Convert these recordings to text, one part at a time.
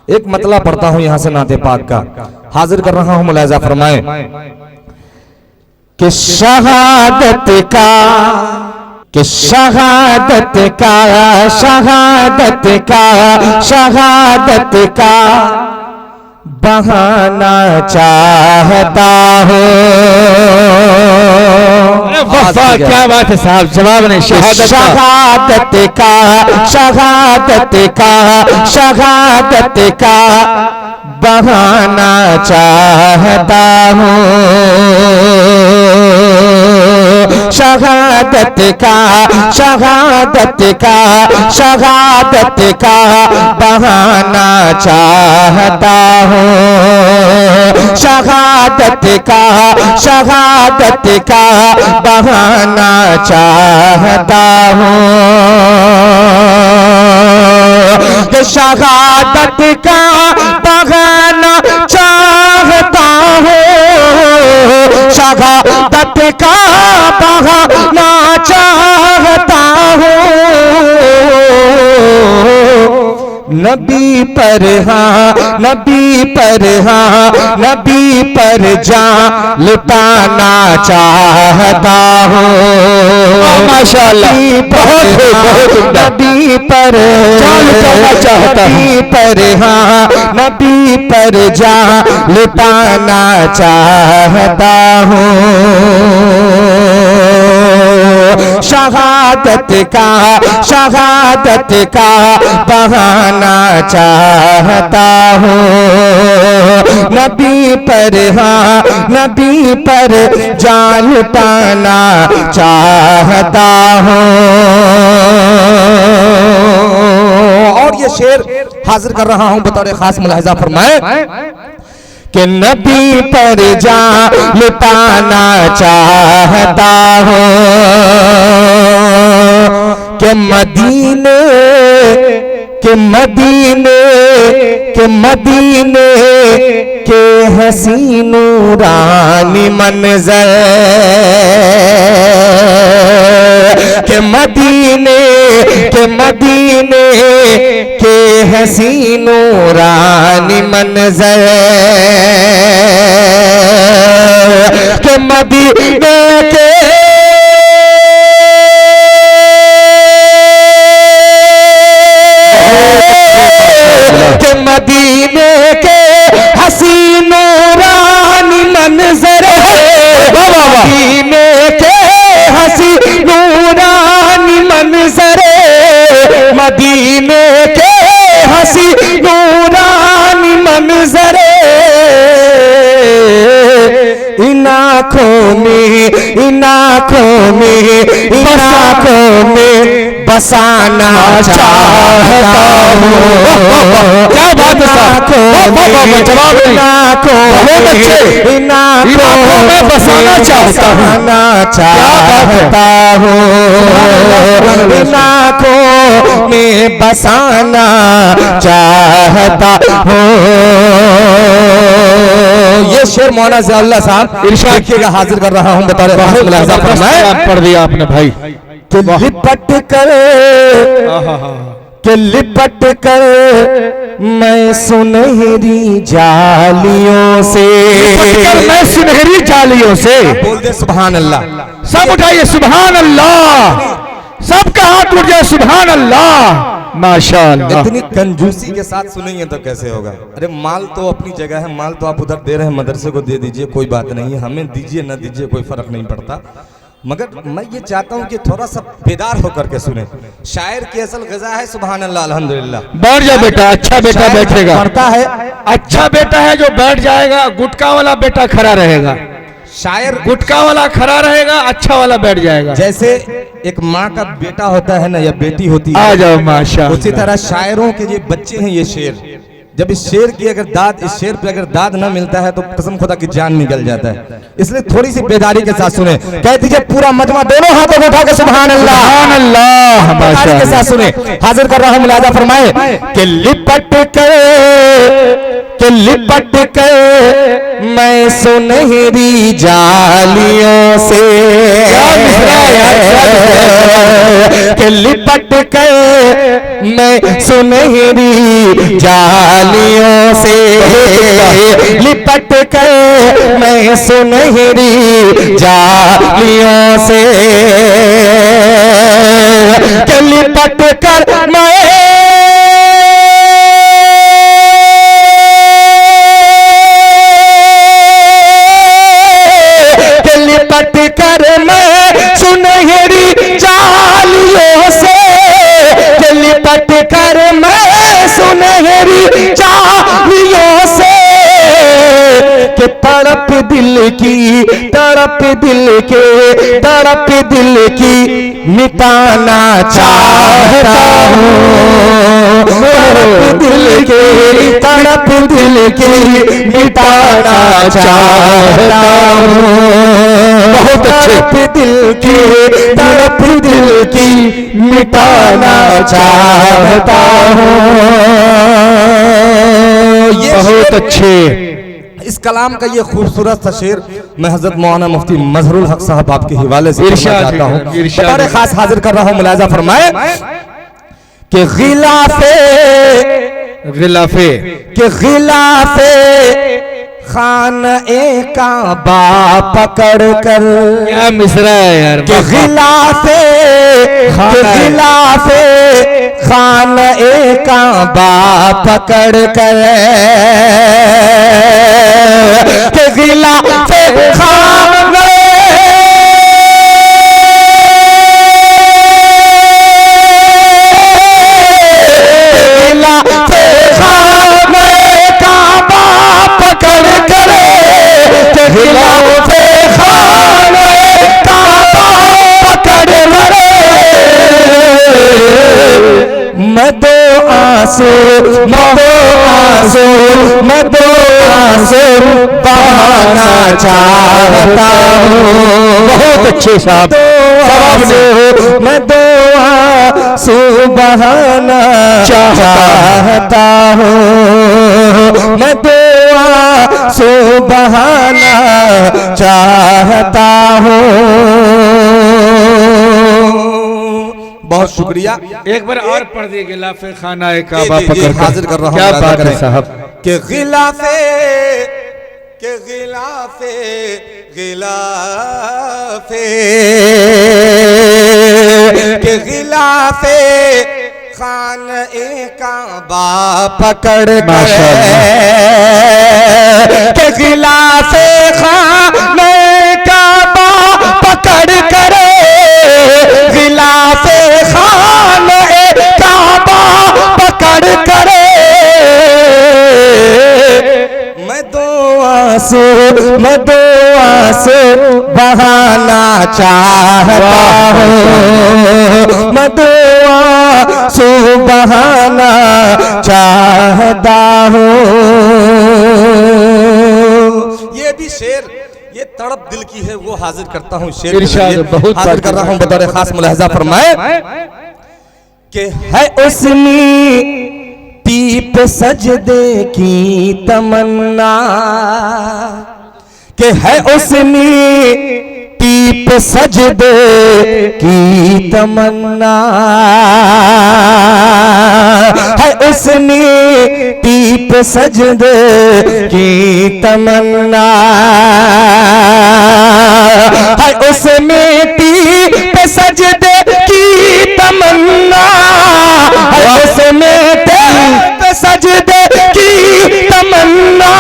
एक मतला पढ़ता हूं यहां से नाते पाक का, हाजिर कर रहा हूं, मुलाजा फरमाए कि शहादत का, कि शहादत का, शहादत का, शहादत का बहाना चाहता हूं। क्या बात है साहब, जवाब नहीं। शहादत का, शहादत का, शहादत का बहाना चाहता हूं। शहादत का, शहादत का, शहादत का बहाना चाहता हूं। शहादत का, शहादत का बहाना चाहता हूं। शहादत का बहाना चाहता हूं। शहादत का बहाना चाहता हूं। नबी पर हाँ, नबी पर हाँ, नबी पर जान लुटाना चाहता हूँ। माशाअल्लाह, बहुत नबी पर जान लुटाना चाहता हूँ। नबी पर हाँ, नबी पर जान लुटाना चाहता हूँ। शहादत का, शहादत का बहाना चाहता हूँ। नबी पर हाँ, नबी पर जान लुटाना चाहता हूँ। और ये शेर हाजिर कर रहा हूँ बतौर खास, मुलाहिजा फरमाए कि नबी पर जान लुटाना चाहता हूँ। कि मदीने, कि मदीने, कि मदीने के हसीन नूरानी मंजर, के मदीने, के मदीने के हसीन नूरानी मंजर, के मदीने के मदीने के हसीन नूरानी मंजर, मदीने के हसीन नूरानी मंजर, मदीने के हसीन नूरानी मंजर इन आँखों में, इन आँखों में, इन आँखों में बसाना चाहता हूँ। क्या बात है साहब, जवाब नहीं। बहुत अच्छे, इन आँखों में बसाना चाहता हूँ। इन आँखों में बसाना चाहता हूँ। ये शेर मौलाना ज़ियाउल्लाह साहब इरशाद देखिएगा, हाजिर कर रहा हूँ बता रहे, पढ़ दिया आपने भाई। कि लिपट कर, कि लिपट कर मैं सुनहरी जालियों से, मैं सुनहरी जालियों से, बोल दे सुभान अल्लाह। सब उठाइए सुभान अल्लाह, सबका हाथ उठ जाए सुभान अल्लाह। माशाअल्लाह, इतनी कंजूसी के साथ सुनेंगे तो कैसे होगा। अरे माल तो अपनी जगह है, माल तो आप उधर दे रहे हैं, मदरसे को दे दीजिए, कोई बात नहीं है, हमें दीजिए ना दीजिए कोई फर्क नहीं पड़ता, मगर मैं ये चाहता हूँ कि थोड़ा सा बेदार होकर के सुने। शायर की असल गजा है सुभान अल्लाह अल्हम्दुलिल्लाह। बैठ जा बेटा, अच्छा बेटा बैठेगा, पढ़ता है, अच्छा बेटा है जो बैठ जाएगा, गुटका वाला बेटा खड़ा रहेगा। शायर गुटका वाला खड़ा रहेगा, अच्छा वाला बैठ जाएगा। जैसे एक माँ का बेटा होता है ना, या बेटी होती है, आ जाओ माशाअल्लाह। उसी तरह शायरों के ये बच्चे हैं, ये शेर। जब इस शेर की अगर दाद, इस शेर पे अगर दाद ना मिलता है तो कसम खुदा की जान निकल जाता है। इसलिए थोड़ी सी बेदारी के साथ सुने। कह दीजिए पूरा मजमा दोनों हाथों को उठा के सुभान अल्लाह, सुभान अल्लाह, बेदारी के साथ सुने। हाजिर कर रहा हूं, मुलाजा फरमाए कि लिपट कर, कि लिपट कर मैं सुनहरी जालियों से, के लिपट कर मैं सुनहरी जालियों से, लिपट कर मैं सुनहरी जालियों से, के लिपट कर मैं सुनहरी जालियों से, लिपट कर मैं सुनहरी जालियों से, कि तड़प दिल की, तड़प दिल के, तड़प दिल की मिटाना चाहता हूँ, तड़प दिल के, तड़प दिल की मिटाना चाहता हूँ, बहुत अच्छे, दिल की, तड़प दिल की मिटाना चाहता हूँ। बहुत अच्छे। इस कलाम का ये खूबसूरत सा शेर मैं हजरत मौलाना मुफ्ती मजहरुल हक साहब आपके हवाले से कहना चाहता हूँ, बतौर खास हाजिर कर रहा हूँ। मुलाजा फरमाए कि गिलाफे, गिलाफे, कि गिलाफे खाने काबा पकड़ कर, क्या मिसरा है यार, कि गिलाफे, गिलाफे खाने काबा पकड़ कर, कि गिलाफे खाने मदो आंसू, मदो आंसू, मदो आंसू बहाना चाहता हूँ। बहुत अच्छे साहब, मदो आंसू बहाना चाहता हूँ, मदो आंसू बहाना चाहता हूँ। बहुत शुक्रिया। एक बार और पढ़ दिए, गिलाफे खाना काबा पकड़ हाजिर कर रहा हूँ। क्या बात है साहब, के गिलाफे, के गिलाफे, गिलाफे, के गिलाफे खाने काबा पकड़ कर, के गिलाफे खाने काबा पकड़ कर, गिलाफे खाने काबा पकड़ कर, मैं दो आंसू, मैं दो आंसू बहाना चाहता हूँ, मैं दो आंसू बहाना चाहता हूँ। ये भी शेर, ये तड़प दिल की है, वो हाजिर करता हूँ शेर, बहुत हाजिर कर रहा हूँ। बतौर खास मुलाहिजा फरमाए कि है उसनी पीप सजदे की तमन्ना, कि है उसनी पीप सजदे की तमन्ना, है उसनी पीप सजदे की तमन्ना, है उसमें पीप सजदे की तमन्ना, है उसमें पीप सजदे की तमन्ना,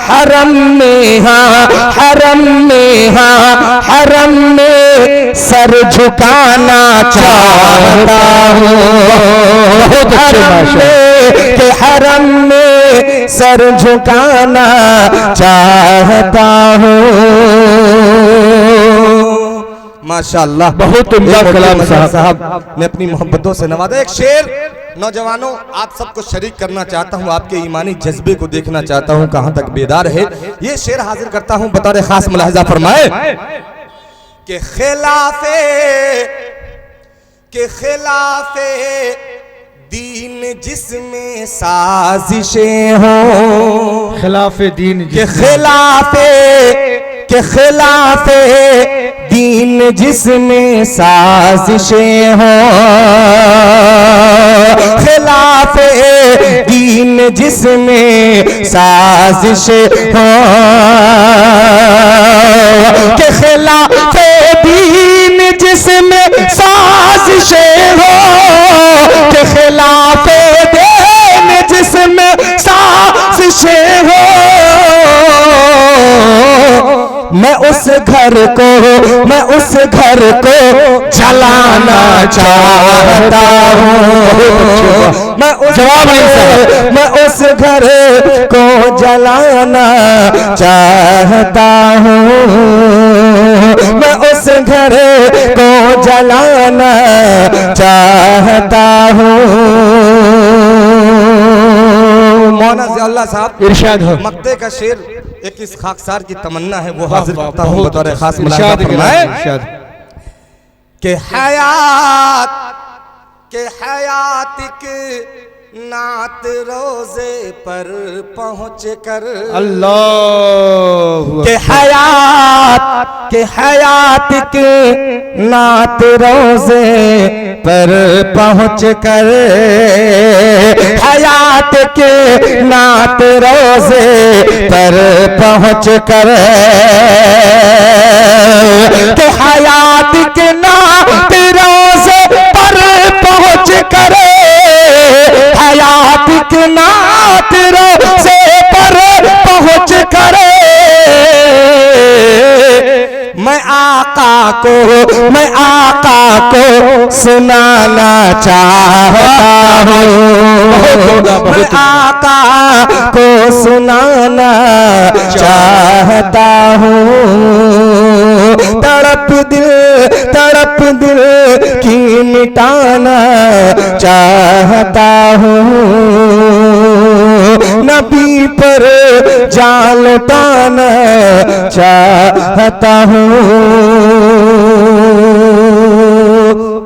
हरम में, हाँ हरम में, हाँ हरम में सर झुकाना चाहता हूँ, हरम में, के हरम में सर झुकाना चाहता हूँ। माशाअल्लाह, बहुत उम्दा कलाम साहब ने अपनी मोहब्बतों से नवाजा। एक शेर नौजवानों आप सबको शरीक करना चाहता हूं, आपके ईमानी जज्बे को देखना चाहता हूं कहां तक बेदार है। ये शेर हाजिर करता हूं, बतौर खास मुलाहिजा फरमाए कि खिलाफे, के खिलाफे दीन जिसमें साजिशें हों, खिलाफे दीन के खिलाफे, के खिलाफे दीन जिसमें साजिशें हो, खिलाफे दीन जिसमें साजिशें हो, के खिलाफे दीन जिसमें साजिशें हो, के खिलाफे दीन जिसमें साजिशें हो, मैं उस घर को जलाना चाहता हूँ, मैं उस घर को जलाना चाहता हूँ, मैं उस घर को जलाना चाहता हूँ। मौलाना ज़ियाउल्लाह साहब इरशाद हो। मक्ते का शेर एक इस खाकसार की तमन्ना है, वो वाह, हाजिर वाह, करता हूँ बहुत बतौर खास इरशाद मुलाहिज़ा फरमाए इरशाद। के हयात के नात रोजे पर पहुँच कर, अल्लाह के हयात के नात रोजे पर पहुँच कर, हयात के नात रोजे पर पहुँच कर, के हयात के नात रोजे पर पहुँच कर, हयात के नात रोजे पर पहुँच कर, मैं आका को सुनाना चाहता हूँ, मैं आका को सुनाना चाहता हूँ, तड़प दिल की मिटाना चाहता हूँ, नबी पर जान लौटाना चाहता हूँ।